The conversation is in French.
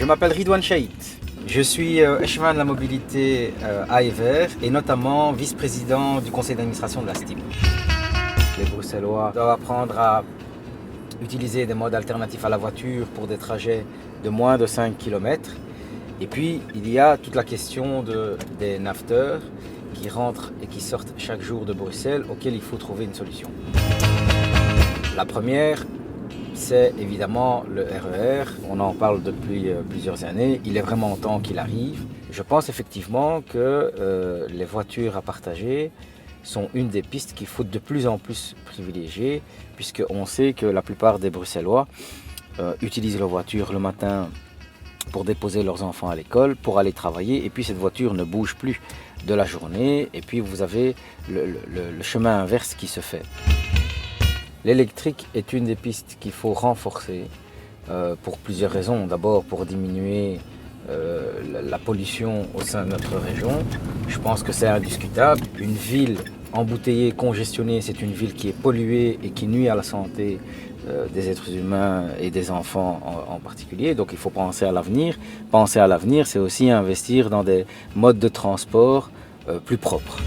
m'appelle Ridwan Chahit. Je suis échevin de la mobilité à Evere et notamment vice-président du conseil d'administration de la STIM. Les Bruxellois doivent apprendre à utiliser des modes alternatifs à la voiture pour des trajets de moins de 5 km. Et puis, il y a toute la question des nafteurs qui rentrent et qui sortent chaque jour de Bruxelles, auxquels il faut trouver une solution. La première, c'est évidemment le RER. On en parle depuis plusieurs années. Il est vraiment temps qu'il arrive. Je pense effectivement que les voitures à partager sont une des pistes qu'il faut de plus en plus privilégier, puisqu'on sait que la plupart des Bruxellois utilisent leur voiture le matin pour déposer leurs enfants à l'école, pour aller travailler, et puis cette voiture ne bouge plus de la journée, et puis vous avez le chemin inverse qui se fait. L'électrique est une des pistes qu'il faut renforcer pour plusieurs raisons. D'abord pour diminuer la pollution au sein de notre région. Je pense que c'est indiscutable. Une ville embouteillée, congestionnée, c'est une ville qui est polluée et qui nuit à la santé des êtres humains et des enfants en particulier. Donc il faut penser à l'avenir. Penser à l'avenir, c'est aussi investir dans des modes de transport plus propres.